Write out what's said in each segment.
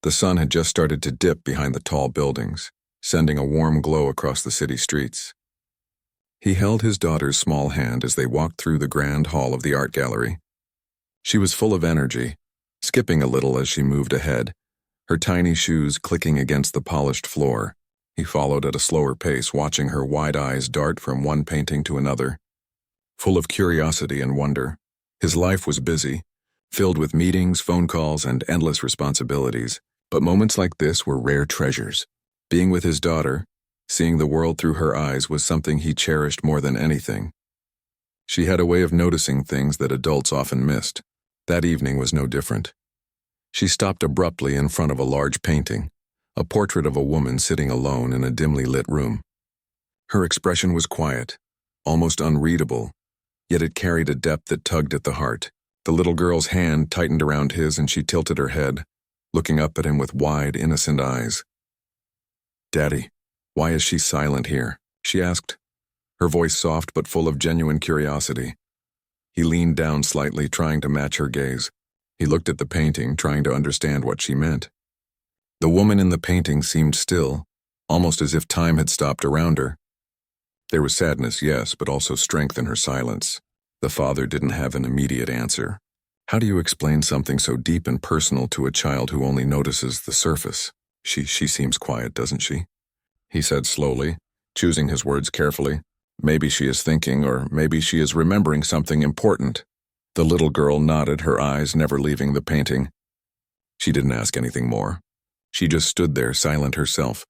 The sun had just started to dip behind the tall buildings, sending a warm glow across the city streets. He held his daughter's small hand as they walked through the grand hall of the art gallery. She was full of energy, skipping a little as she moved ahead, her tiny shoes clicking against the polished floor. He followed at a slower pace, watching her wide eyes dart from one painting to another, full of curiosity and wonder. His life was busy, filled with meetings, phone calls, and endless responsibilities, but moments like this were rare treasures. Being with his daughter, seeing the world through her eyes was something he cherished more than anything. She had a way of noticing things that adults often missed. That evening was no different. She stopped abruptly in front of a large painting, a portrait of a woman sitting alone in a dimly lit room. Her expression was quiet, almost unreadable, yet it carried a depth that tugged at the heart. The little girl's hand tightened around his and she tilted her head, looking up at him with wide, innocent eyes. "Daddy, why is she silent here?" she asked, her voice soft but full of genuine curiosity. He leaned down slightly, trying to match her gaze. He looked at the painting, trying to understand what she meant. The woman in the painting seemed still, almost as if time had stopped around her. There was sadness, yes, but also strength in her silence. The father didn't have an immediate answer. How do you explain something so deep and personal to a child who only notices the surface? She seems quiet, doesn't she? He said slowly, choosing his words carefully. Maybe she is thinking, or maybe she is remembering something important. The little girl nodded, her eyes never leaving the painting. She didn't ask anything more. She just stood there, silent herself,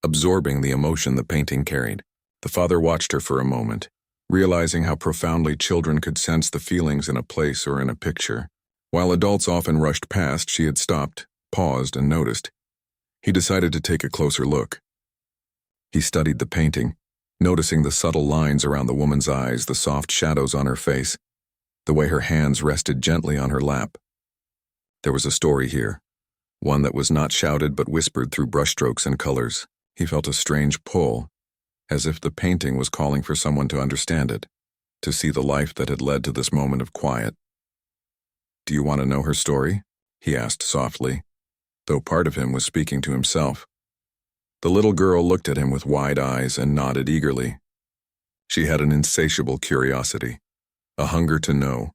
absorbing the emotion the painting carried. The father watched her for a moment, realizing how profoundly children could sense the feelings in a place or in a picture. While adults often rushed past, she had stopped, paused, and noticed. He decided to take a closer look. He studied the painting, noticing the subtle lines around the woman's eyes, the soft shadows on her face, the way her hands rested gently on her lap. There was a story here, one that was not shouted but whispered through brushstrokes and colors. He felt a strange pull, as if the painting was calling for someone to understand it, to see the life that had led to this moment of quiet. "Do you want to know her story?" he asked softly, though part of him was speaking to himself. The little girl looked at him with wide eyes and nodded eagerly. She had an insatiable curiosity, a hunger to know,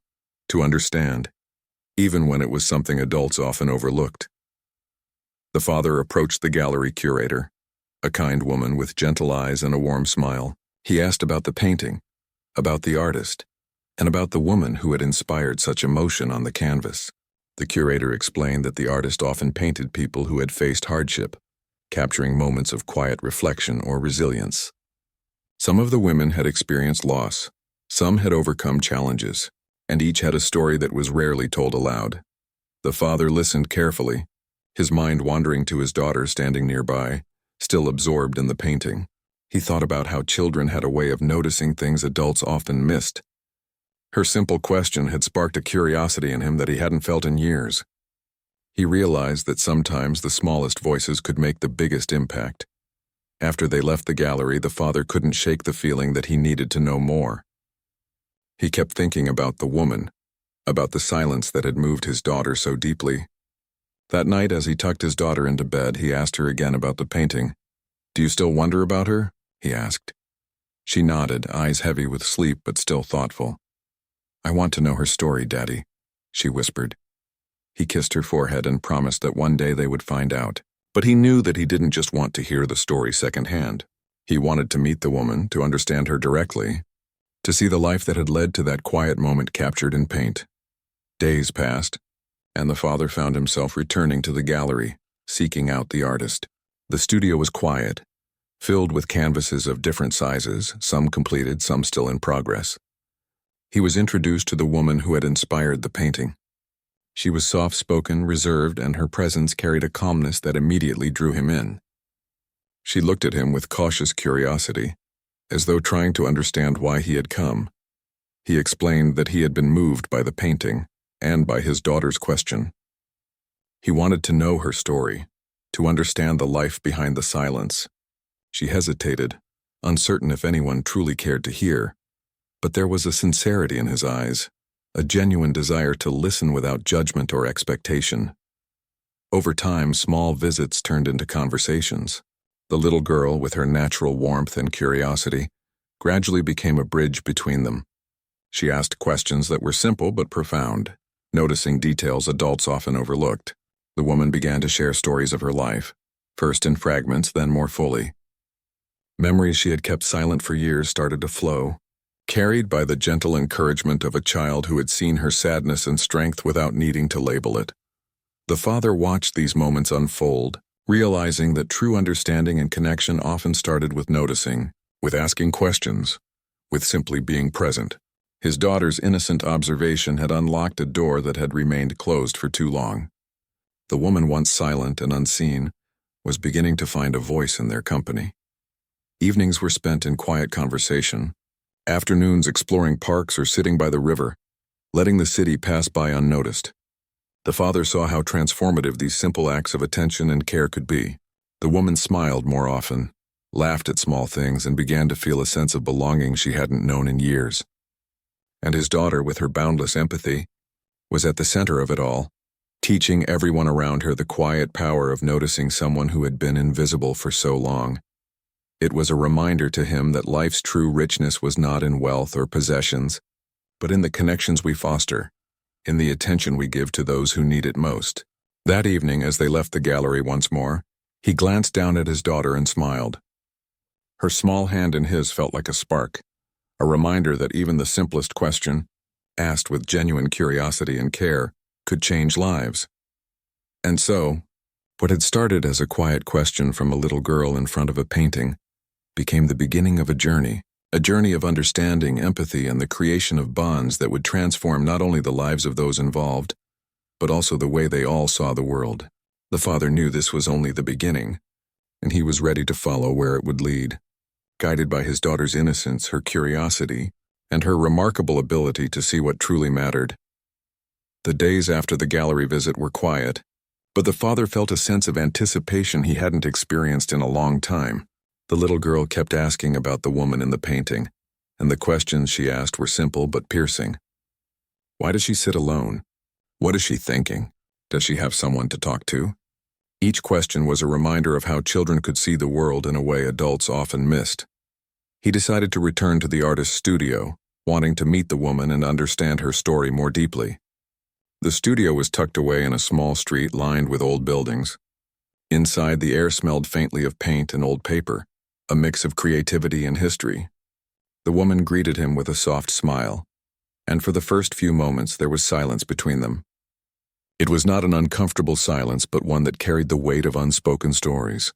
to understand, even when it was something adults often overlooked. The father approached the gallery curator, a kind woman with gentle eyes and a warm smile. He asked about the painting, about the artist, and about the woman who had inspired such emotion on the canvas. The curator explained that the artist often painted people who had faced hardship, capturing moments of quiet reflection or resilience. Some of the women had experienced loss, some had overcome challenges, and each had a story that was rarely told aloud. The father listened carefully, his mind wandering to his daughter standing nearby, still absorbed in the painting. He thought about how children had a way of noticing things adults often missed. Her simple question had sparked a curiosity in him that he hadn't felt in years. He realized that sometimes the smallest voices could make the biggest impact. After they left the gallery, the father couldn't shake the feeling that he needed to know more. He kept thinking about the woman, about the silence that had moved his daughter so deeply. That night, as he tucked his daughter into bed, he asked her again about the painting. "Do you still wonder about her?" he asked. She nodded, eyes heavy with sleep but still thoughtful. "I want to know her story, Daddy," she whispered. He kissed her forehead and promised that one day they would find out. But he knew that he didn't just want to hear the story secondhand. He wanted to meet the woman, to understand her directly, to see the life that had led to that quiet moment captured in paint. Days passed, and the father found himself returning to the gallery, seeking out the artist. The studio was quiet, filled with canvases of different sizes, some completed, some still in progress. He was introduced to the woman who had inspired the painting. She was soft-spoken, reserved, and her presence carried a calmness that immediately drew him in. She looked at him with cautious curiosity, as though trying to understand why he had come. He explained that he had been moved by the painting and by his daughter's question. He wanted to know her story, to understand the life behind the silence. She hesitated, uncertain if anyone truly cared to hear, but there was a sincerity in his eyes, a genuine desire to listen without judgment or expectation. Over time, small visits turned into conversations. The little girl, with her natural warmth and curiosity, gradually became a bridge between them. She asked questions that were simple but profound, noticing details adults often overlooked. The woman began to share stories of her life, first in fragments, then more fully. Memories she had kept silent for years started to flow, carried by the gentle encouragement of a child who had seen her sadness and strength without needing to label it. The father watched these moments unfold, realizing that true understanding and connection often started with noticing, with asking questions, with simply being present. His daughter's innocent observation had unlocked a door that had remained closed for too long. The woman, once silent and unseen, was beginning to find a voice in their company. Evenings were spent in quiet conversation, afternoons exploring parks or sitting by the river, letting the city pass by unnoticed. The father saw how transformative these simple acts of attention and care could be. The woman smiled more often, laughed at small things, and began to feel a sense of belonging she hadn't known in years. And his daughter, with her boundless empathy, was at the center of it all, teaching everyone around her the quiet power of noticing someone who had been invisible for so long. It was a reminder to him that life's true richness was not in wealth or possessions, but in the connections we foster, in the attention we give to those who need it most. That evening, as they left the gallery once more, he glanced down at his daughter and smiled. Her small hand in his felt like a spark, a reminder that even the simplest question, asked with genuine curiosity and care, could change lives. And so, what had started as a quiet question from a little girl in front of a painting became the beginning of a journey of understanding, empathy, and the creation of bonds that would transform not only the lives of those involved, but also the way they all saw the world. The father knew this was only the beginning, and he was ready to follow where it would lead, guided by his daughter's innocence, her curiosity, and her remarkable ability to see what truly mattered. The days after the gallery visit were quiet, but the father felt a sense of anticipation he hadn't experienced in a long time. The little girl kept asking about the woman in the painting, and the questions she asked were simple but piercing. Why does she sit alone? What is she thinking? Does she have someone to talk to? Each question was a reminder of how children could see the world in a way adults often missed. He decided to return to the artist's studio, wanting to meet the woman and understand her story more deeply. The studio was tucked away in a small street lined with old buildings. Inside, the air smelled faintly of paint and old paper, a mix of creativity and history. The woman greeted him with a soft smile, and for the first few moments there was silence between them. It was not an uncomfortable silence, but one that carried the weight of unspoken stories.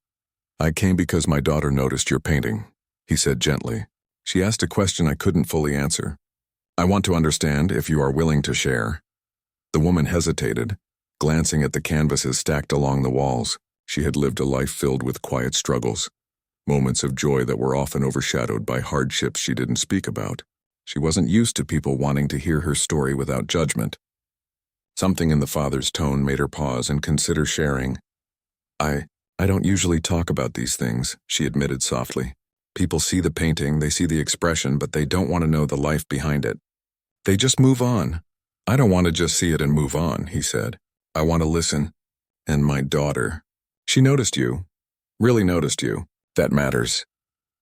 "I came because my daughter noticed your painting," he said gently. "She asked a question I couldn't fully answer. I want to understand if you are willing to share." The woman hesitated, glancing at the canvases stacked along the walls. She had lived a life filled with quiet struggles, moments of joy that were often overshadowed by hardships she didn't speak about. She wasn't used to people wanting to hear her story without judgment. Something in the father's tone made her pause and consider sharing. I don't usually talk about these things," she admitted softly. "People see the painting, they see the expression, but they don't want to know the life behind it. They just move on." "I don't want to just see it and move on," he said. "I want to listen. And my daughter, she noticed you. Really noticed you. That matters."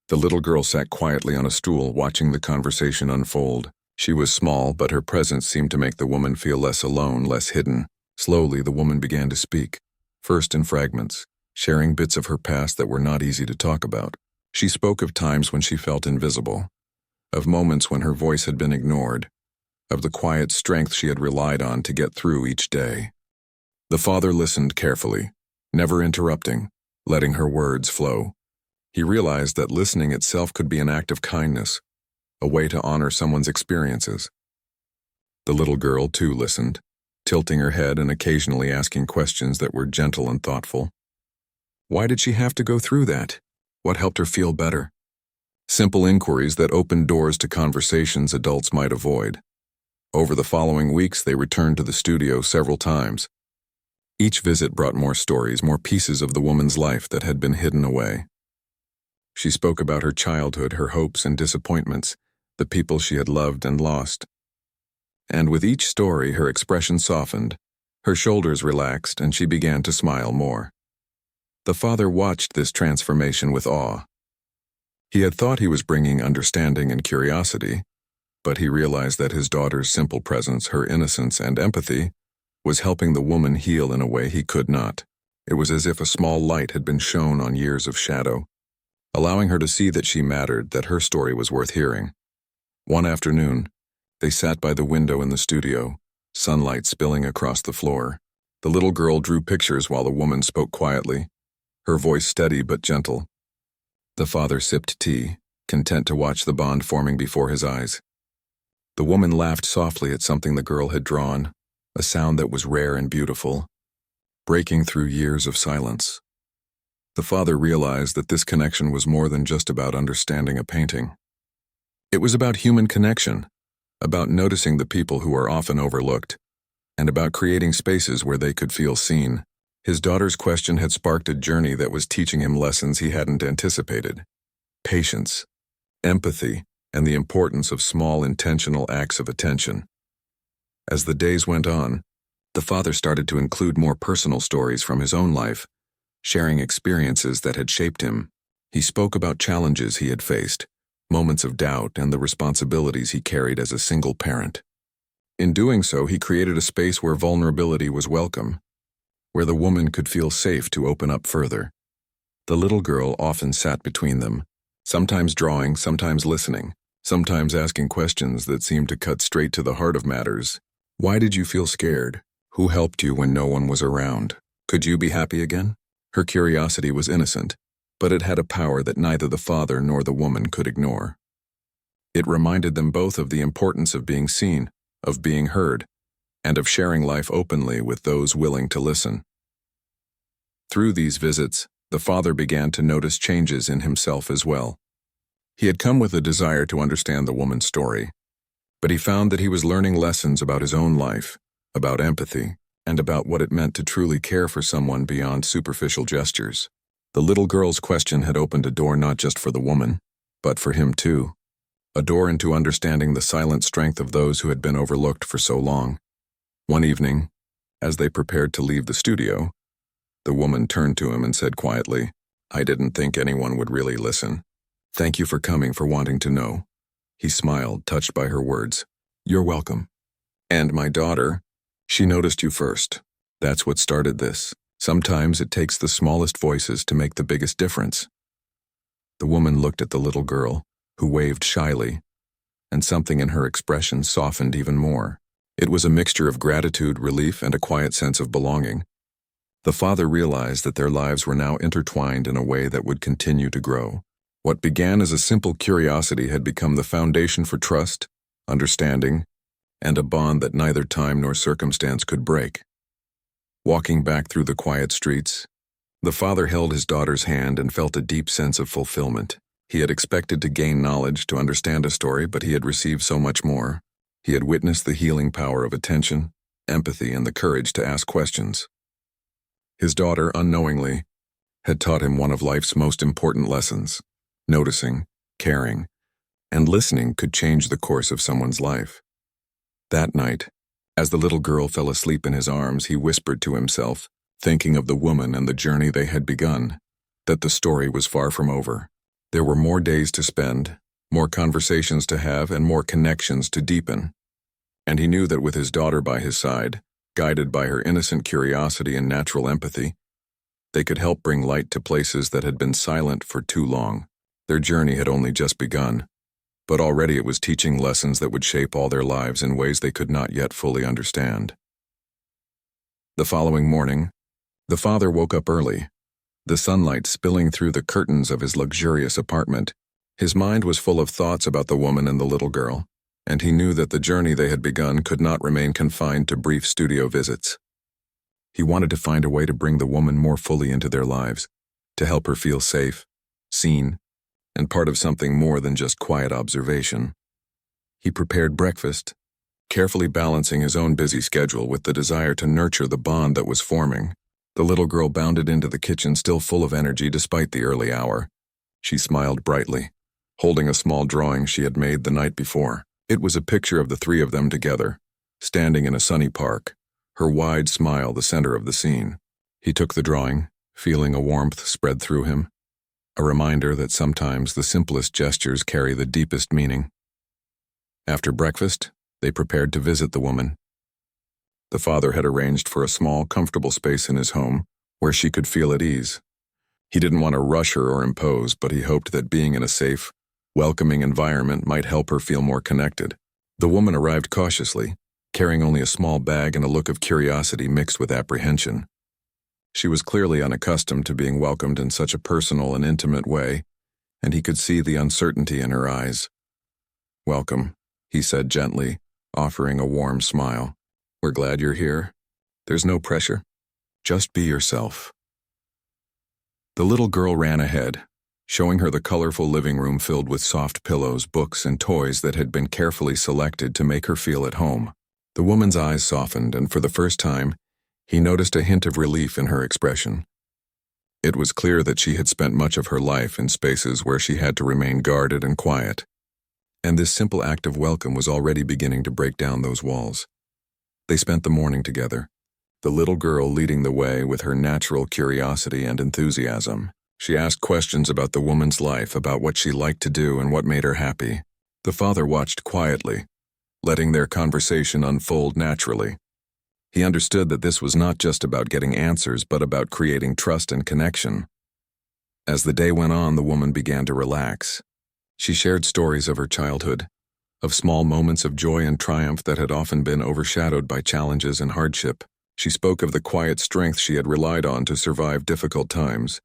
The little girl sat quietly on a stool, watching the conversation unfold. She was small, but her presence seemed to make the woman feel less alone, less hidden. Slowly, the woman began to speak, first in fragments, sharing bits of her past that were not easy to talk about. She spoke of times when she felt invisible, of moments when her voice had been ignored, of the quiet strength she had relied on to get through each day. The father listened carefully, never interrupting, letting her words flow. He realized that listening itself could be an act of kindness, a way to honor someone's experiences. The little girl, too, listened, tilting her head and occasionally asking questions that were gentle and thoughtful. Why did she have to go through that? What helped her feel better? Simple inquiries that opened doors to conversations adults might avoid. Over the following weeks, they returned to the studio several times. Each visit brought more stories, more pieces of the woman's life that had been hidden away. She spoke about her childhood, her hopes and disappointments, the people she had loved and lost. And with each story, her expression softened, Her shoulders relaxed and she began to smile more. The father watched this transformation with awe. He had thought he was bringing understanding and curiosity, but he realized that his daughter's simple presence, her innocence and empathy, was helping the woman heal in a way he could not. It was as if a small light had been shone on years of shadow, allowing her to see that she mattered, that her story was worth hearing. One afternoon, they sat by the window in the studio, sunlight spilling across the floor. The little girl drew pictures while the woman spoke quietly, her voice steady but gentle. The father sipped tea, content to watch the bond forming before his eyes. The woman laughed softly at something the girl had drawn, a sound that was rare and beautiful, breaking through years of silence. The father realized that this connection was more than just about understanding a painting. It was about human connection, about noticing the people who are often overlooked, and about creating spaces where they could feel seen. His daughter's question had sparked a journey that was teaching him lessons he hadn't anticipated: patience, empathy, and the importance of small intentional acts of attention. As the days went on, the father started to include more personal stories from his own life, sharing experiences that had shaped him. He spoke about challenges he had faced, moments of doubt, and the responsibilities he carried as a single parent. In doing so, he created a space where vulnerability was welcome, where the woman could feel safe to open up further. The little girl often sat between them, sometimes drawing, sometimes listening, sometimes asking questions that seemed to cut straight to the heart of matters. Why did you feel scared? Who helped you when no one was around? Could you be happy again? Her curiosity was innocent, but it had a power that neither the father nor the woman could ignore. It reminded them both of the importance of being seen, of being heard, and of sharing life openly with those willing to listen. Through these visits, the father began to notice changes in himself as well. He had come with a desire to understand the woman's story, but he found that he was learning lessons about his own life, about empathy, and about what it meant to truly care for someone beyond superficial gestures. The little girl's question had opened a door not just for the woman, but for him too. A door into understanding the silent strength of those who had been overlooked for so long. One evening, as they prepared to leave the studio, the woman turned to him and said quietly, "I didn't think anyone would really listen. Thank you for coming, for wanting to know." He smiled, touched by her words. "You're welcome. And my daughter, she noticed you first. That's what started this. Sometimes it takes the smallest voices to make the biggest difference." The woman looked at the little girl, who waved shyly, and something in her expression softened even more. It was a mixture of gratitude, relief, and a quiet sense of belonging. The father realized that their lives were now intertwined in a way that would continue to grow. What began as a simple curiosity had become the foundation for trust, understanding, and a bond that neither time nor circumstance could break. Walking back through the quiet streets, the father held his daughter's hand and felt a deep sense of fulfillment. He had expected to gain knowledge, to understand a story, but he had received so much more. He had witnessed the healing power of attention, empathy, and the courage to ask questions. His daughter, unknowingly, had taught him one of life's most important lessons. Noticing, caring, and listening could change the course of someone's life. That night, as the little girl fell asleep in his arms, he whispered to himself, thinking of the woman and the journey they had begun, that the story was far from over. There were more days to spend, more conversations to have, and more connections to deepen. And he knew that with his daughter by his side, guided by her innocent curiosity and natural empathy, they could help bring light to places that had been silent for too long. Their journey had only just begun, but already it was teaching lessons that would shape all their lives in ways they could not yet fully understand. The following morning, the father woke up early, the sunlight spilling through the curtains of his luxurious apartment. His mind was full of thoughts about the woman and the little girl, and he knew that the journey they had begun could not remain confined to brief studio visits. He wanted to find a way to bring the woman more fully into their lives, to help her feel safe, seen, and part of something more than just quiet observation. He prepared breakfast, carefully balancing his own busy schedule with the desire to nurture the bond that was forming. The little girl bounded into the kitchen, still full of energy despite the early hour. She smiled brightly, holding a small drawing she had made the night before. It was a picture of the three of them together, standing in a sunny park, her wide smile the center of the scene. He took the drawing, feeling a warmth spread through him, a reminder that sometimes the simplest gestures carry the deepest meaning. After breakfast, they prepared to visit the woman. The father had arranged for a small, comfortable space in his home where she could feel at ease. He didn't want to rush her or impose, but he hoped that being in a safe, welcoming environment might help her feel more connected. The woman arrived cautiously, carrying only a small bag and a look of curiosity mixed with apprehension. She was clearly unaccustomed to being welcomed in such a personal and intimate way, and he could see the uncertainty in her eyes. "Welcome," he said gently, offering a warm smile. "We're glad you're here. There's no pressure. Just be yourself." The little girl ran ahead, showing her the colorful living room filled with soft pillows, books, and toys that had been carefully selected to make her feel at home. The woman's eyes softened, and for the first time, he noticed a hint of relief in her expression. It was clear that she had spent much of her life in spaces where she had to remain guarded and quiet, and this simple act of welcome was already beginning to break down those walls. They spent the morning together, the little girl leading the way with her natural curiosity and enthusiasm. She asked questions about the woman's life, about what she liked to do and what made her happy. The father watched quietly, letting their conversation unfold naturally. He understood that this was not just about getting answers, but about creating trust and connection. As the day went on, the woman began to relax. She shared stories of her childhood, of small moments of joy and triumph that had often been overshadowed by challenges and hardship. She spoke of the quiet strength she had relied on to survive difficult times,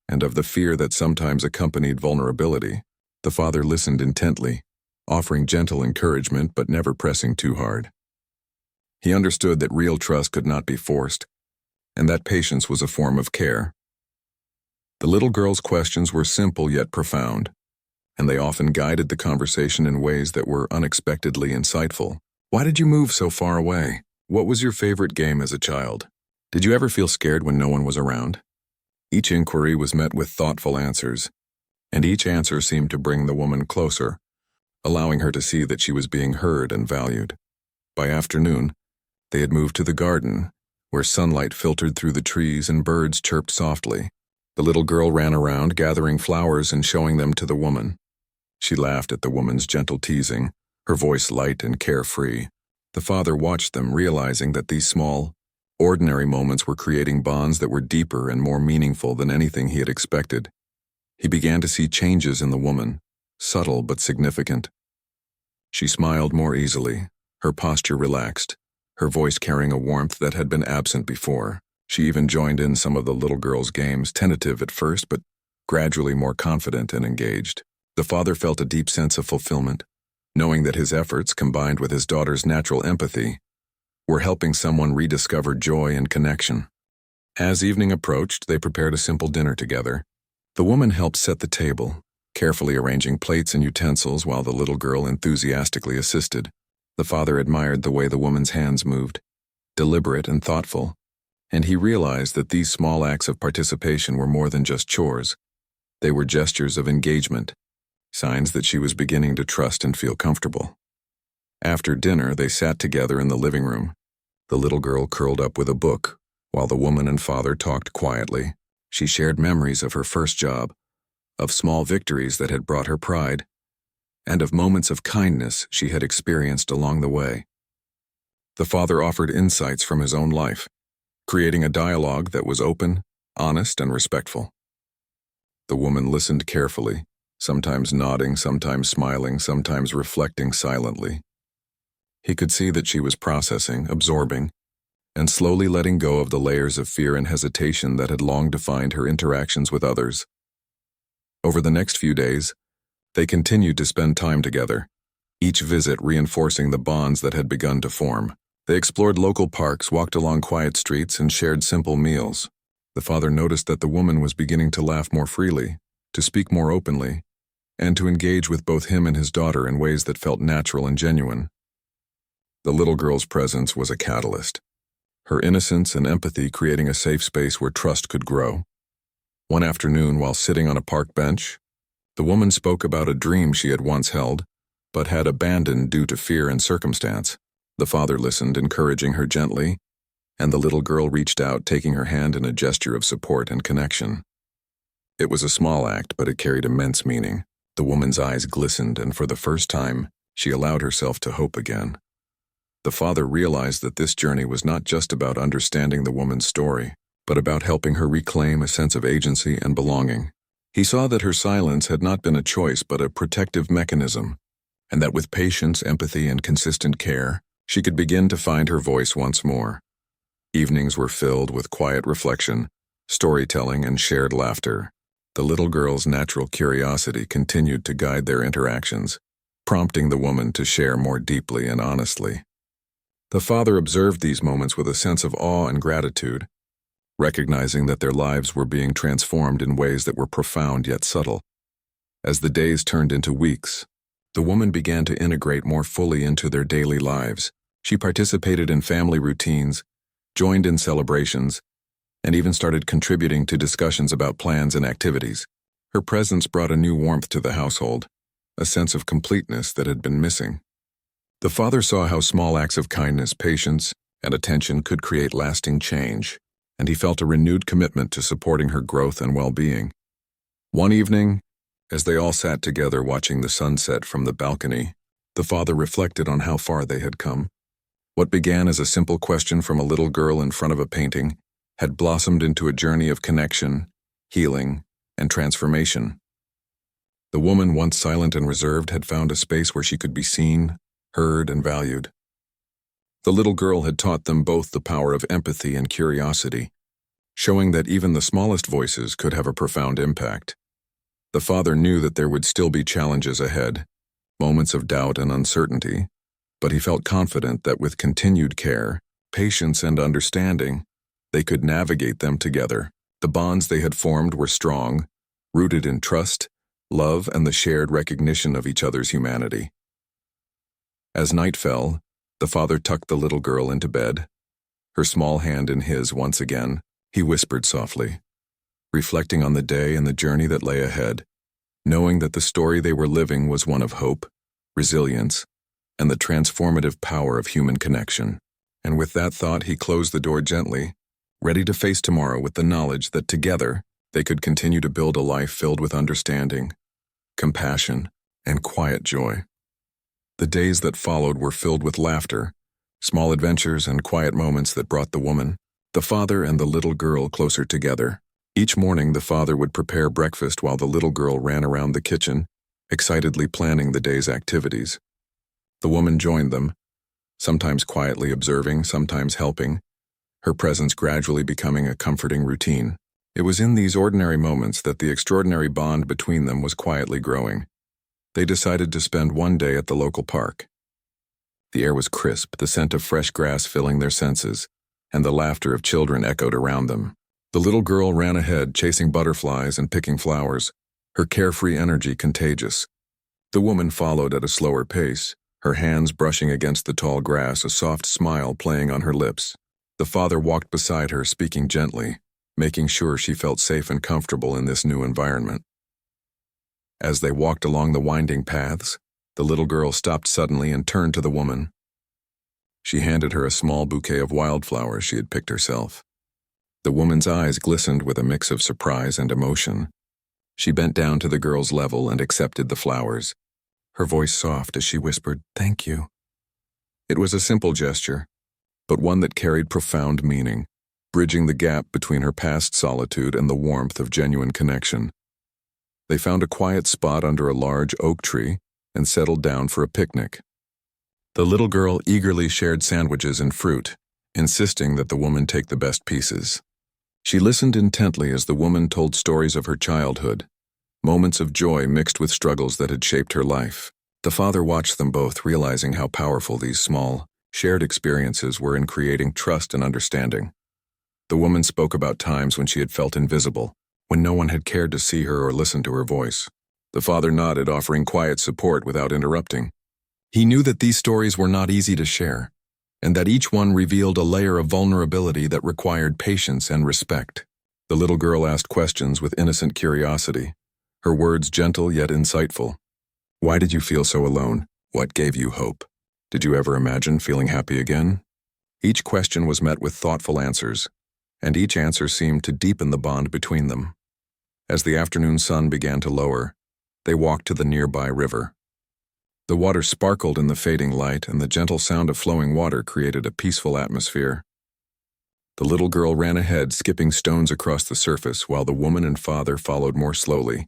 and of the fear that sometimes accompanied vulnerability. The father listened intently, offering gentle encouragement but never pressing too hard. He understood that real trust could not be forced, and that patience was a form of care. The little girl's questions were simple yet profound, and they often guided the conversation in ways that were unexpectedly insightful. "Why did you move so far away? What was your favorite game as a child? Did you ever feel scared when no one was around?" Each inquiry was met with thoughtful answers, and each answer seemed to bring the woman closer, allowing her to see that she was being heard and valued. By afternoon, they had moved to the garden, where sunlight filtered through the trees and birds chirped softly. The little girl ran around, gathering flowers and showing them to the woman. She laughed at the woman's gentle teasing, her voice light and carefree. The father watched them, realizing that these small, ordinary moments were creating bonds that were deeper and more meaningful than anything he had expected. He began to see changes in the woman, subtle but significant. She smiled more easily, her posture relaxed, her voice carrying a warmth that had been absent before. She even joined in some of the little girl's games, tentative at first, but gradually more confident and engaged. The father felt a deep sense of fulfillment, knowing that his efforts, combined with his daughter's natural empathy, were helping someone rediscover joy and connection. As evening approached, they prepared a simple dinner together. The woman helped set the table, carefully arranging plates and utensils while the little girl enthusiastically assisted. The father admired the way the woman's hands moved, deliberate and thoughtful, and he realized that these small acts of participation were more than just chores. They were gestures of engagement, signs that she was beginning to trust and feel comfortable. After dinner, they sat together in the living room, the little girl curled up with a book, while the woman and father talked quietly. She shared memories of her first job, of small victories that had brought her pride, and of moments of kindness she had experienced along the way. The father offered insights from his own life, creating a dialogue that was open, honest, and respectful. The woman listened carefully, sometimes nodding, sometimes smiling, sometimes reflecting silently. He could see that she was processing, absorbing, and slowly letting go of the layers of fear and hesitation that had long defined her interactions with others. Over the next few days, they continued to spend time together, each visit reinforcing the bonds that had begun to form. They explored local parks, walked along quiet streets, and shared simple meals. The father noticed that the woman was beginning to laugh more freely, to speak more openly, and to engage with both him and his daughter in ways that felt natural and genuine. The little girl's presence was a catalyst, her innocence and empathy creating a safe space where trust could grow. One afternoon, while sitting on a park bench, the woman spoke about a dream she had once held, but had abandoned due to fear and circumstance. The father listened, encouraging her gently, and the little girl reached out, taking her hand in a gesture of support and connection. It was a small act, but it carried immense meaning. The woman's eyes glistened, and for the first time, she allowed herself to hope again. The father realized that this journey was not just about understanding the woman's story, but about helping her reclaim a sense of agency and belonging. He saw that her silence had not been a choice but a protective mechanism, and that with patience, empathy, and consistent care, she could begin to find her voice once more. Evenings were filled with quiet reflection, storytelling, and shared laughter. The little girl's natural curiosity continued to guide their interactions, prompting the woman to share more deeply and honestly. The father observed these moments with a sense of awe and gratitude, recognizing that their lives were being transformed in ways that were profound yet subtle. As the days turned into weeks, the woman began to integrate more fully into their daily lives. She participated in family routines, joined in celebrations, and even started contributing to discussions about plans and activities. Her presence brought a new warmth to the household, a sense of completeness that had been missing. The father saw how small acts of kindness, patience, and attention could create lasting change, and he felt a renewed commitment to supporting her growth and well-being. One evening, as they all sat together watching the sunset from the balcony, the father reflected on how far they had come. What began as a simple question from a little girl in front of a painting had blossomed into a journey of connection, healing, and transformation. The woman, once silent and reserved, had found a space where she could be seen, heard, and valued. The little girl had taught them both the power of empathy and curiosity, showing that even the smallest voices could have a profound impact. The father knew that there would still be challenges ahead, moments of doubt and uncertainty, but he felt confident that with continued care, patience, and understanding, they could navigate them together. The bonds they had formed were strong, rooted in trust, love, and the shared recognition of each other's humanity. As night fell, the father tucked the little girl into bed. Her small hand in his once again, he whispered softly, reflecting on the day and the journey that lay ahead, knowing that the story they were living was one of hope, resilience, and the transformative power of human connection. And with that thought, he closed the door gently, ready to face tomorrow with the knowledge that together they could continue to build a life filled with understanding, compassion, and quiet joy. The days that followed were filled with laughter, small adventures, and quiet moments that brought the woman, the father, and the little girl closer together. Each morning, the father would prepare breakfast while the little girl ran around the kitchen, excitedly planning the day's activities. The woman joined them, sometimes quietly observing, sometimes helping, her presence gradually becoming a comforting routine. It was in these ordinary moments that the extraordinary bond between them was quietly growing. They decided to spend one day at the local park. The air was crisp, the scent of fresh grass filling their senses, and the laughter of children echoed around them. The little girl ran ahead, chasing butterflies and picking flowers, her carefree energy contagious. The woman followed at a slower pace, her hands brushing against the tall grass, a soft smile playing on her lips. The father walked beside her, speaking gently, making sure she felt safe and comfortable in this new environment. As they walked along the winding paths, the little girl stopped suddenly and turned to the woman. She handed her a small bouquet of wildflowers she had picked herself. The woman's eyes glistened with a mix of surprise and emotion. She bent down to the girl's level and accepted the flowers, her voice soft as she whispered, "Thank you." It was a simple gesture, but one that carried profound meaning, bridging the gap between her past solitude and the warmth of genuine connection. They found a quiet spot under a large oak tree and settled down for a picnic. The little girl eagerly shared sandwiches and fruit, insisting that the woman take the best pieces. She listened intently as the woman told stories of her childhood, moments of joy mixed with struggles that had shaped her life. The father watched them both, realizing how powerful these small, shared experiences were in creating trust and understanding. The woman spoke about times when she had felt invisible, when no one had cared to see her or listen to her voice. The father nodded, offering quiet support without interrupting. He knew that these stories were not easy to share, and that each one revealed a layer of vulnerability that required patience and respect. The little girl asked questions with innocent curiosity, her words gentle yet insightful. "Why did you feel so alone? What gave you hope? Did you ever imagine feeling happy again?" Each question was met with thoughtful answers, and each answer seemed to deepen the bond between them. As the afternoon sun began to lower, they walked to the nearby river. The water sparkled in the fading light, and the gentle sound of flowing water created a peaceful atmosphere. The little girl ran ahead, skipping stones across the surface, while the woman and father followed more slowly.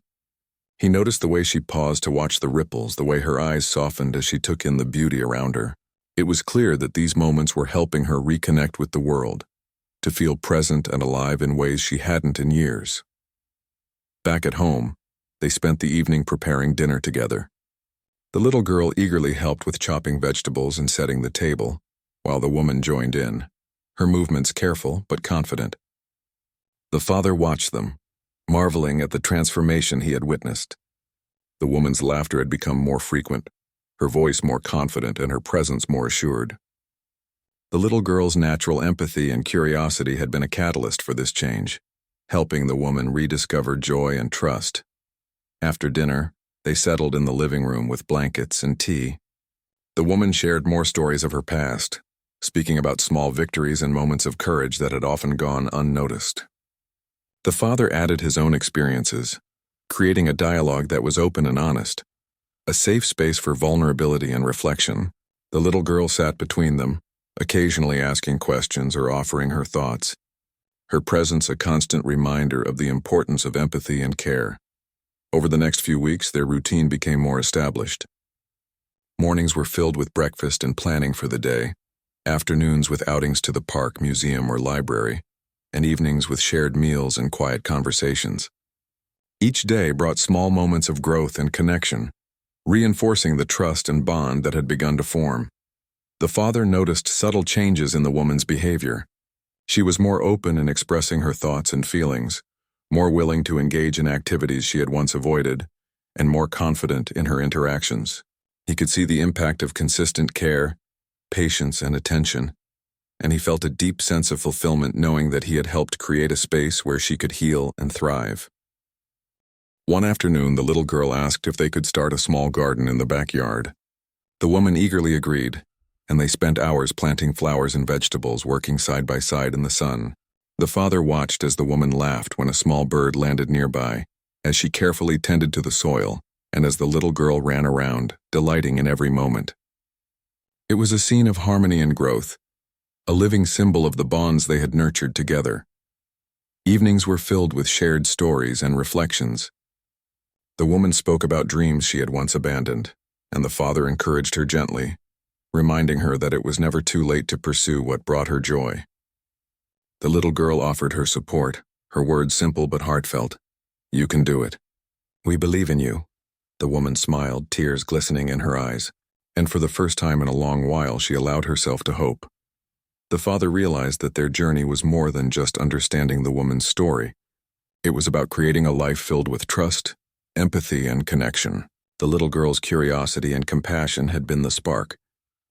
He noticed the way she paused to watch the ripples, the way her eyes softened as she took in the beauty around her. It was clear that these moments were helping her reconnect with the world, to feel present and alive in ways she hadn't in years. Back at home, they spent the evening preparing dinner together. The little girl eagerly helped with chopping vegetables and setting the table, while the woman joined in, her movements careful but confident. The father watched them, marveling at the transformation he had witnessed. The woman's laughter had become more frequent, her voice more confident, and her presence more assured. The little girl's natural empathy and curiosity had been a catalyst for this change, helping the woman rediscover joy and trust. After dinner, they settled in the living room with blankets and tea. The woman shared more stories of her past, speaking about small victories and moments of courage that had often gone unnoticed. The father added his own experiences, creating a dialogue that was open and honest, a safe space for vulnerability and reflection. The little girl sat between them, occasionally asking questions or offering her thoughts, her presence a constant reminder of the importance of empathy and care. Over the next few weeks, their routine became more established. Mornings were filled with breakfast and planning for the day, afternoons with outings to the park, museum, or library, and evenings with shared meals and quiet conversations. Each day brought small moments of growth and connection, reinforcing the trust and bond that had begun to form. The father noticed subtle changes in the woman's behavior. She was more open in expressing her thoughts and feelings, more willing to engage in activities she had once avoided, and more confident in her interactions. He could see the impact of consistent care, patience, and attention, and he felt a deep sense of fulfillment knowing that he had helped create a space where she could heal and thrive. One afternoon, the little girl asked if they could start a small garden in the backyard. The woman eagerly agreed, and they spent hours planting flowers and vegetables, working side by side in the sun. The father watched as the woman laughed when a small bird landed nearby, as she carefully tended to the soil, and as the little girl ran around, delighting in every moment. It was a scene of harmony and growth, a living symbol of the bonds they had nurtured together. Evenings were filled with shared stories and reflections. The woman spoke about dreams she had once abandoned, and the father encouraged her gently, reminding her that it was never too late to pursue what brought her joy. The little girl offered her support, her words simple but heartfelt. "You can do it. We believe in you." The woman smiled, tears glistening in her eyes, and for the first time in a long while she allowed herself to hope. The father realized that their journey was more than just understanding the woman's story. It was about creating a life filled with trust, empathy, and connection. The little girl's curiosity and compassion had been the spark,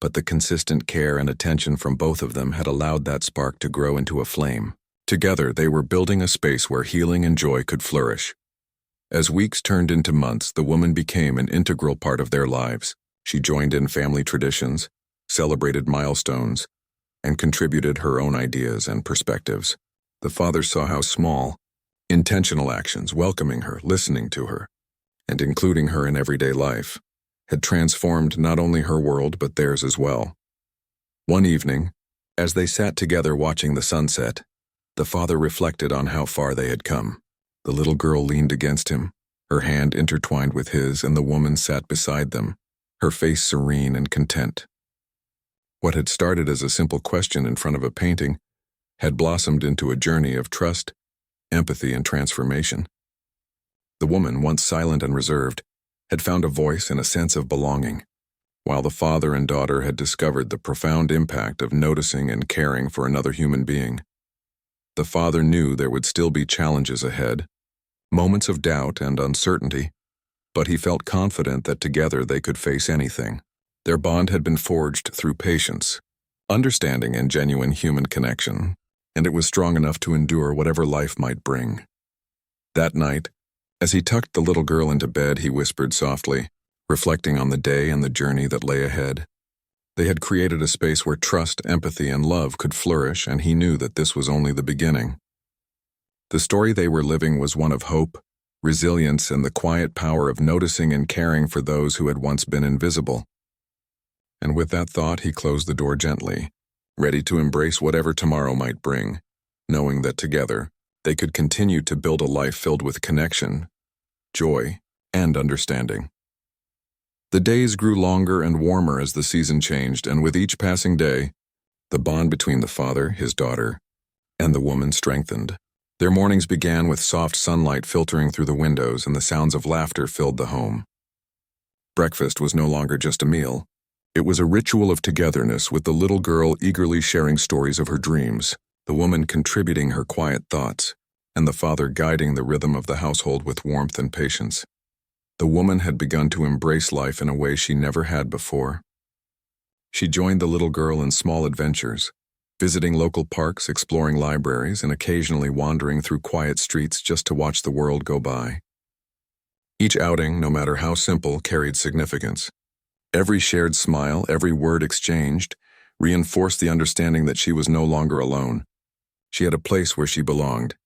but the consistent care and attention from both of them had allowed that spark to grow into a flame. Together, they were building a space where healing and joy could flourish. As weeks turned into months, the woman became an integral part of their lives. She joined in family traditions, celebrated milestones, and contributed her own ideas and perspectives. The father saw how small, intentional actions, welcoming her, listening to her, and including her in everyday life, had transformed not only her world but theirs as well. One evening, as they sat together watching the sunset, the father reflected on how far they had come. The little girl leaned against him, her hand intertwined with his, and the woman sat beside them, her face serene and content. What had started as a simple question in front of a painting had blossomed into a journey of trust, empathy, and transformation. The woman, once silent and reserved, had found a voice and a sense of belonging, while the father and daughter had discovered the profound impact of noticing and caring for another human being. The father knew there would still be challenges ahead, moments of doubt and uncertainty, but he felt confident that together they could face anything. Their bond had been forged through patience, understanding, and genuine human connection, and it was strong enough to endure whatever life might bring. That night, as he tucked the little girl into bed, he whispered softly, reflecting on the day and the journey that lay ahead. They had created a space where trust, empathy, and love could flourish, and he knew that this was only the beginning. The story they were living was one of hope, resilience, and the quiet power of noticing and caring for those who had once been invisible. And with that thought, he closed the door gently, ready to embrace whatever tomorrow might bring, knowing that together, they could continue to build a life filled with connection, joy, and understanding. The days grew longer and warmer as the season changed, and with each passing day, the bond between the father, his daughter, and the woman strengthened. Their mornings began with soft sunlight filtering through the windows, and the sounds of laughter filled the home. Breakfast was no longer just a meal. It was a ritual of togetherness, with the little girl eagerly sharing stories of her dreams, the woman contributing her quiet thoughts, and the father guiding the rhythm of the household with warmth and patience. The woman had begun to embrace life in a way she never had before. She joined the little girl in small adventures, visiting local parks, exploring libraries, and occasionally wandering through quiet streets just to watch the world go by. Each outing, no matter how simple, carried significance. Every shared smile, every word exchanged, reinforced the understanding that she was no longer alone. She had a place where she belonged,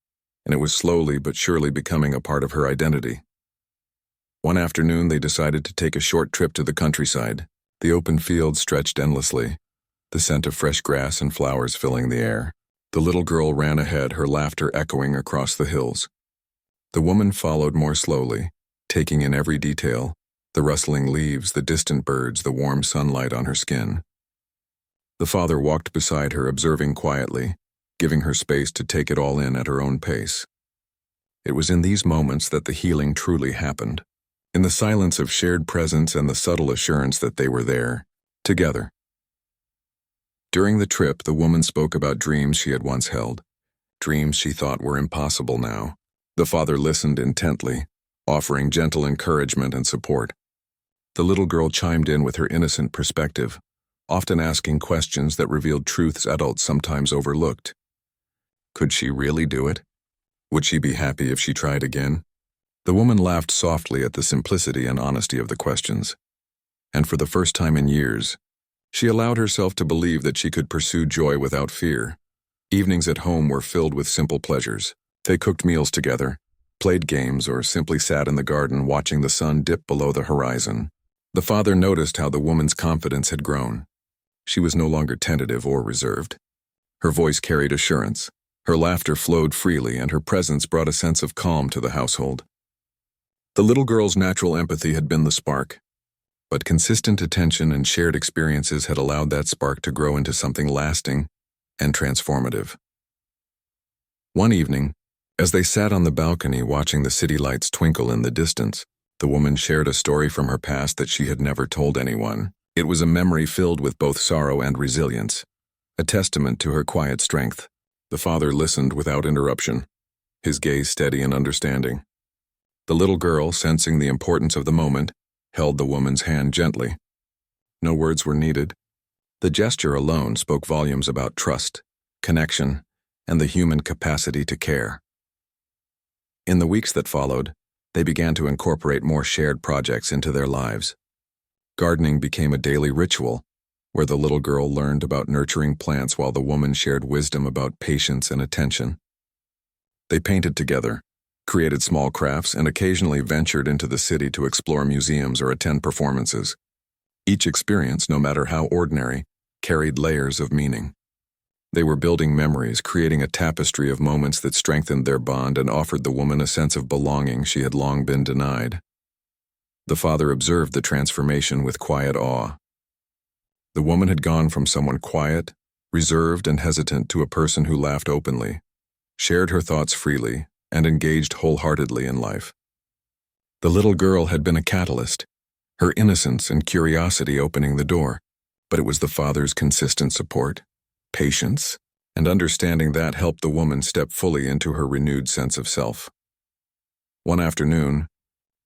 and it was slowly but surely becoming a part of her identity. One afternoon, they decided to take a short trip to the countryside. The open fields stretched endlessly, the scent of fresh grass and flowers filling the air. The little girl ran ahead, her laughter echoing across the hills. The woman followed more slowly, taking in every detail, the rustling leaves, the distant birds, the warm sunlight on her skin. The father walked beside her, observing quietly, giving her space to take it all in at her own pace. It was in these moments that the healing truly happened, in the silence of shared presence and the subtle assurance that they were there, together. During the trip, the woman spoke about dreams she had once held, dreams she thought were impossible now. The father listened intently, offering gentle encouragement and support. The little girl chimed in with her innocent perspective, often asking questions that revealed truths adults sometimes overlooked. Could she really do it? Would she be happy if she tried again? The woman laughed softly at the simplicity and honesty of the questions. And for the first time in years, she allowed herself to believe that she could pursue joy without fear. Evenings at home were filled with simple pleasures. They cooked meals together, played games, or simply sat in the garden watching the sun dip below the horizon. The father noticed how the woman's confidence had grown. She was no longer tentative or reserved. Her voice carried assurance, her laughter flowed freely, and her presence brought a sense of calm to the household. The little girl's natural empathy had been the spark, but consistent attention and shared experiences had allowed that spark to grow into something lasting and transformative. One evening, as they sat on the balcony watching the city lights twinkle in the distance, the woman shared a story from her past that she had never told anyone. It was a memory filled with both sorrow and resilience, a testament to her quiet strength. The father listened without interruption, his gaze steady and understanding. The little girl, sensing the importance of the moment, held the woman's hand gently. No words were needed. The gesture alone spoke volumes about trust, connection, and the human capacity to care. In the weeks that followed, they began to incorporate more shared projects into their lives. Gardening became a daily ritual, where the little girl learned about nurturing plants while the woman shared wisdom about patience and attention. They painted together, created small crafts, and occasionally ventured into the city to explore museums or attend performances. Each experience, no matter how ordinary, carried layers of meaning. They were building memories, creating a tapestry of moments that strengthened their bond and offered the woman a sense of belonging she had long been denied. The father observed the transformation with quiet awe. The woman had gone from someone quiet, reserved, and hesitant to a person who laughed openly, shared her thoughts freely, and engaged wholeheartedly in life. The little girl had been a catalyst, her innocence and curiosity opening the door, but it was the father's consistent support, patience, and understanding that helped the woman step fully into her renewed sense of self. One afternoon,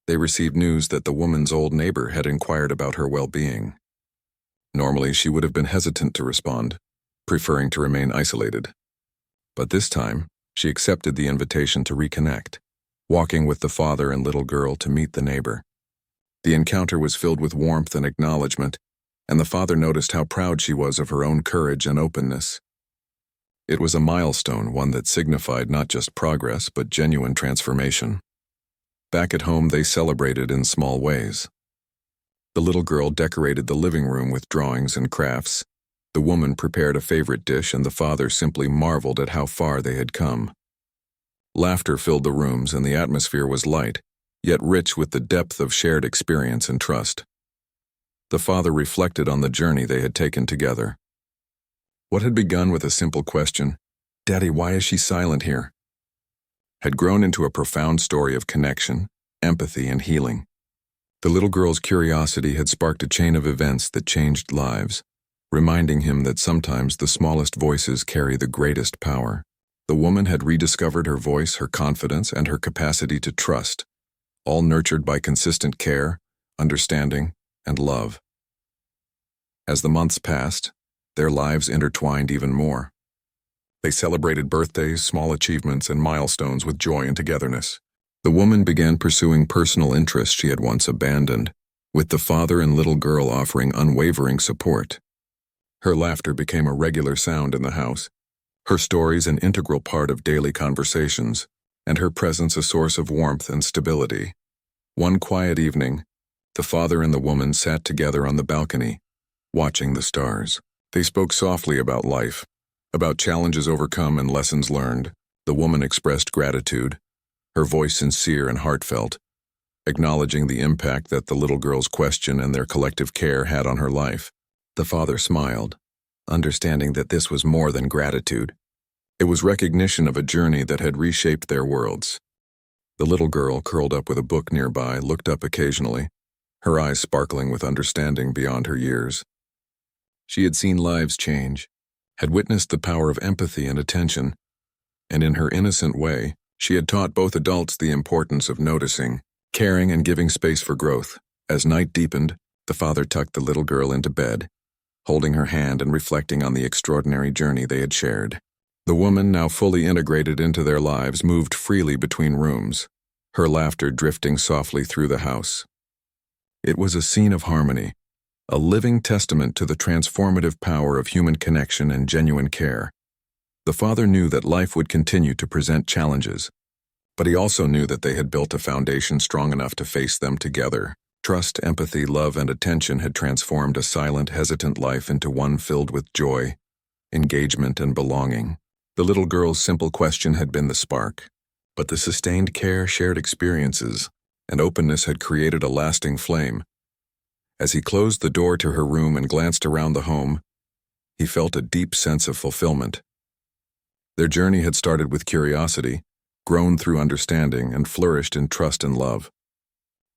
they received news that the woman's old neighbor had inquired about her well-being. Normally, she would have been hesitant to respond, preferring to remain isolated. But this time, she accepted the invitation to reconnect, walking with the father and little girl to meet the neighbor. The encounter was filled with warmth and acknowledgement, and the father noticed how proud she was of her own courage and openness. It was a milestone, one that signified not just progress but genuine transformation. Back at home, they celebrated in small ways. The little girl decorated the living room with drawings and crafts. The woman prepared a favorite dish, and the father simply marveled at how far they had come. Laughter filled the rooms, and the atmosphere was light, yet rich with the depth of shared experience and trust. The father reflected on the journey they had taken together. What had begun with a simple question, "Daddy, why is she silent here?" had grown into a profound story of connection, empathy, and healing. The little girl's curiosity had sparked a chain of events that changed lives, reminding him that sometimes the smallest voices carry the greatest power. The woman had rediscovered her voice, her confidence, and her capacity to trust, all nurtured by consistent care, understanding, and love. As the months passed, their lives intertwined even more. They celebrated birthdays, small achievements, and milestones with joy and togetherness. The woman began pursuing personal interests she had once abandoned, with the father and little girl offering unwavering support. Her laughter became a regular sound in the house, her stories an integral part of daily conversations, and her presence a source of warmth and stability. One quiet evening, the father and the woman sat together on the balcony, watching the stars. They spoke softly about life, about challenges overcome and lessons learned. The woman expressed gratitude, her voice sincere and heartfelt, acknowledging the impact that the little girl's question and their collective care had on her life. The father smiled, understanding that this was more than gratitude. It was recognition of a journey that had reshaped their worlds. The little girl, curled up with a book nearby, looked up occasionally, her eyes sparkling with understanding beyond her years. She had seen lives change, had witnessed the power of empathy and attention, and in her innocent way, she had taught both adults the importance of noticing, caring, and giving space for growth. As night deepened, the father tucked the little girl into bed, holding her hand and reflecting on the extraordinary journey they had shared. The woman, now fully integrated into their lives, moved freely between rooms, her laughter drifting softly through the house. It was a scene of harmony, a living testament to the transformative power of human connection and genuine care. The father knew that life would continue to present challenges, but he also knew that they had built a foundation strong enough to face them together. Trust, empathy, love, and attention had transformed a silent, hesitant life into one filled with joy, engagement, and belonging. The little girl's simple question had been the spark, but the sustained care, shared experiences, and openness had created a lasting flame. As he closed the door to her room and glanced around the home, he felt a deep sense of fulfillment. Their journey had started with curiosity, grown through understanding, and flourished in trust and love.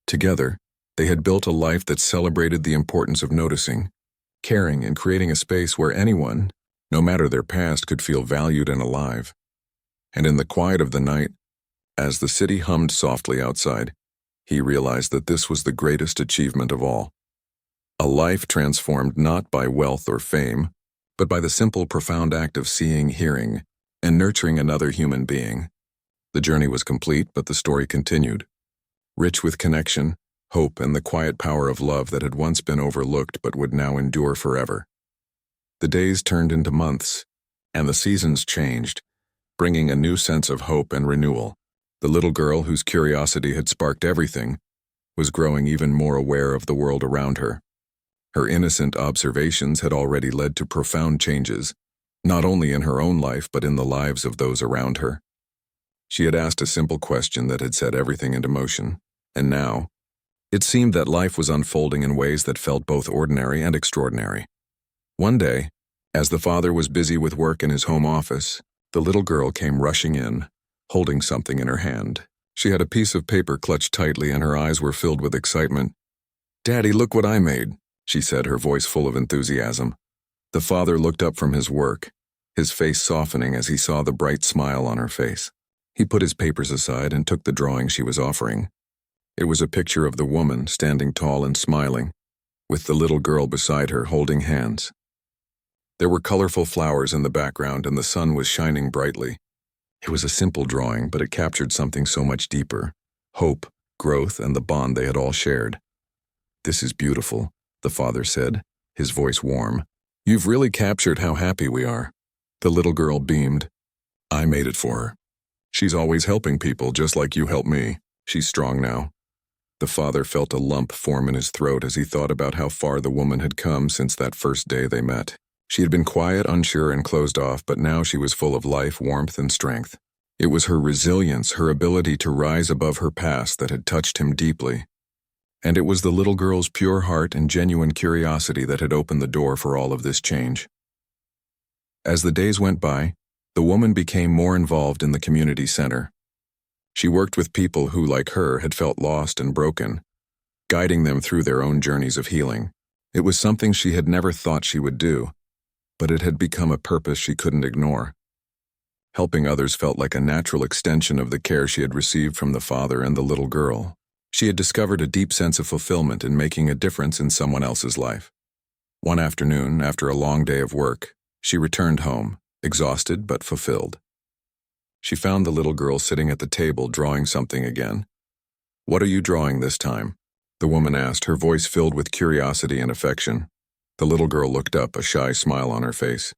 Together, they had built a life that celebrated the importance of noticing, caring, and creating a space where anyone, no matter their past, could feel valued and alive. And in the quiet of the night, as the city hummed softly outside, he realized that this was the greatest achievement of all. A life transformed not by wealth or fame, but by the simple, profound act of seeing, hearing, and nurturing another human being. The journey was complete, but the story continued, rich with connection, hope, and the quiet power of love that had once been overlooked but would now endure forever. The days turned into months, and the seasons changed, bringing a new sense of hope and renewal. The little girl, whose curiosity had sparked everything, was growing even more aware of the world around her. Her innocent observations had already led to profound changes, not only in her own life but in the lives of those around her. She had asked a simple question that had set everything into motion, and now, it seemed that life was unfolding in ways that felt both ordinary and extraordinary. One day, as the father was busy with work in his home office, the little girl came rushing in, holding something in her hand. She had a piece of paper clutched tightly, and her eyes were filled with excitement. "Daddy, look what I made," she said, her voice full of enthusiasm. The father looked up from his work, his face softening as he saw the bright smile on her face. He put his papers aside and took the drawing she was offering. It was a picture of the woman standing tall and smiling, with the little girl beside her holding hands. There were colorful flowers in the background, and the sun was shining brightly. It was a simple drawing, but it captured something so much deeper: hope, growth, and the bond they had all shared. "This is beautiful," the father said, his voice warm. "You've really captured how happy we are." The little girl beamed. "I made it for her. She's always helping people just like you helped me. She's strong now." The father felt a lump form in his throat as he thought about how far the woman had come since that first day they met. She had been quiet, unsure, and closed off, but now she was full of life, warmth, and strength. It was her resilience, her ability to rise above her past that had touched him deeply. And it was the little girl's pure heart and genuine curiosity that had opened the door for all of this change. As the days went by, the woman became more involved in the community center. She worked with people who, like her, had felt lost and broken, guiding them through their own journeys of healing. It was something she had never thought she would do, but it had become a purpose she couldn't ignore. Helping others felt like a natural extension of the care she had received from the father and the little girl. She had discovered a deep sense of fulfillment in making a difference in someone else's life. One afternoon, after a long day of work, she returned home, exhausted but fulfilled. She found the little girl sitting at the table drawing something again. "What are you drawing this time?" the woman asked, her voice filled with curiosity and affection. The little girl looked up, a shy smile on her face.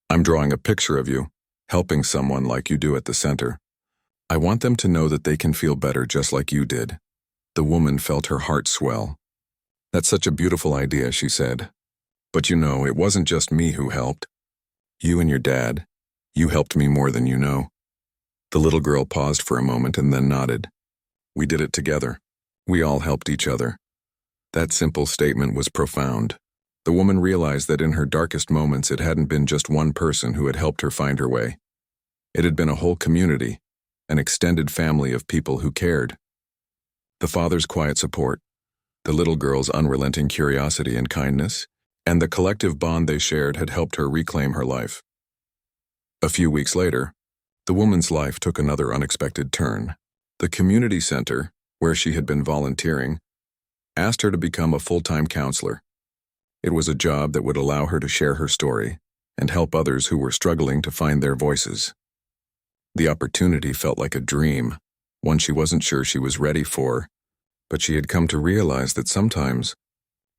"I'm drawing a picture of you, helping someone like you do at the center. I want them to know that they can feel better just like you did." The woman felt her heart swell. "That's such a beautiful idea," she said. "But you know, it wasn't just me who helped. You and your dad. You helped me more than you know." The little girl paused for a moment and then nodded. "We did it together. We all helped each other." That simple statement was profound. The woman realized that in her darkest moments it hadn't been just one person who had helped her find her way. It had been a whole community, an extended family of people who cared. The father's quiet support, the little girl's unrelenting curiosity and kindness, and the collective bond they shared had helped her reclaim her life. A few weeks later, the woman's life took another unexpected turn. The community center, where she had been volunteering, asked her to become a full-time counselor. It was a job that would allow her to share her story and help others who were struggling to find their voices. The opportunity felt like a dream, one she wasn't sure she was ready for, but she had come to realize that sometimes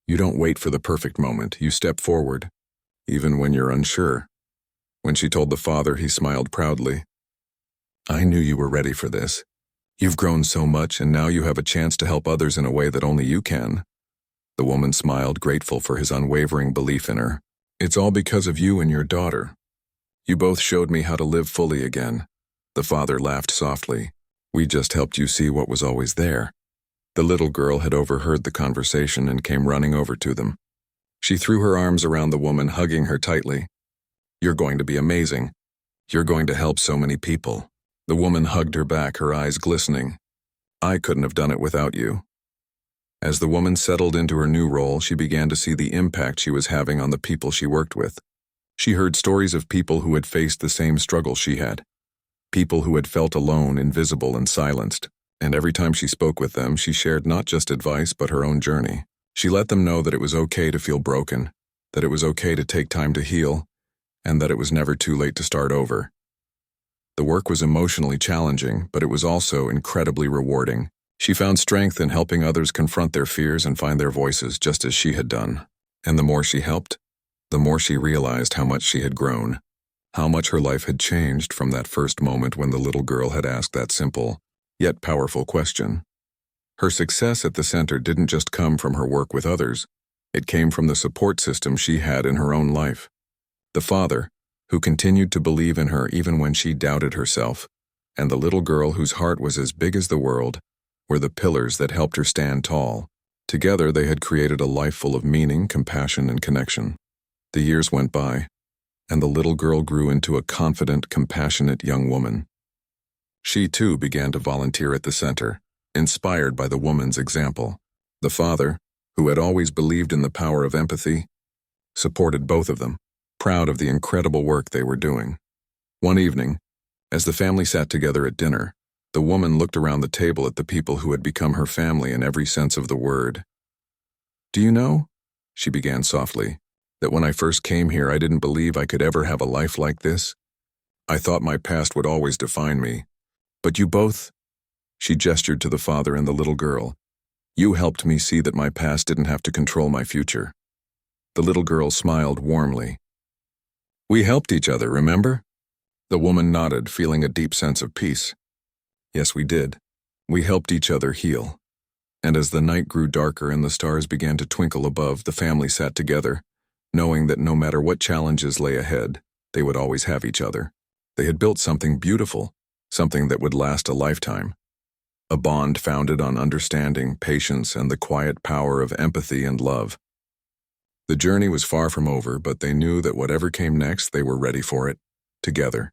you don't wait for the perfect moment, you step forward, even when you're unsure. When she told the father, he smiled proudly. "I knew you were ready for this. You've grown so much, and now you have a chance to help others in a way that only you can." The woman smiled, grateful for his unwavering belief in her. "It's all because of you and your daughter. You both showed me how to live fully again." The father laughed softly. "We just helped you see what was always there." The little girl had overheard the conversation and came running over to them. She threw her arms around the woman, hugging her tightly. "You're going to be amazing. You're going to help so many people." The woman hugged her back, her eyes glistening. "I couldn't have done it without you." As the woman settled into her new role, she began to see the impact she was having on the people she worked with. She heard stories of people who had faced the same struggle she had. People who had felt alone, invisible, and silenced. And every time she spoke with them, she shared not just advice, but her own journey. She let them know that it was okay to feel broken, that it was okay to take time to heal, and that it was never too late to start over. The work was emotionally challenging, but it was also incredibly rewarding. She found strength in helping others confront their fears and find their voices, just as she had done. And the more she helped, the more she realized how much she had grown, how much her life had changed from that first moment when the little girl had asked that simple, yet powerful question. Her success at the center didn't just come from her work with others. It came from the support system she had in her own life. The father, who continued to believe in her even when she doubted herself, and the little girl whose heart was as big as the world, were the pillars that helped her stand tall. Together they had created a life full of meaning, compassion, and connection. The years went by, and the little girl grew into a confident, compassionate young woman. She too began to volunteer at the center, inspired by the woman's example. The father, who had always believed in the power of empathy, supported both of them, proud of the incredible work they were doing. One evening, as the family sat together at dinner, the woman looked around the table at the people who had become her family in every sense of the word. "Do you know," she began softly, "that when I first came here I didn't believe I could ever have a life like this? I thought my past would always define me. But you both," she gestured to the father and the little girl, "you helped me see that my past didn't have to control my future." The little girl smiled warmly. We helped each other, remember? The woman nodded, feeling a deep sense of peace. Yes, we did. We helped each other heal. And as the night grew darker and the stars began to twinkle above, the family sat together, knowing that no matter what challenges lay ahead, they would always have each other. They had built something beautiful, something that would last a lifetime. A bond founded on understanding, patience, and the quiet power of empathy and love. The journey was far from over, but they knew that whatever came next, they were ready for it, together.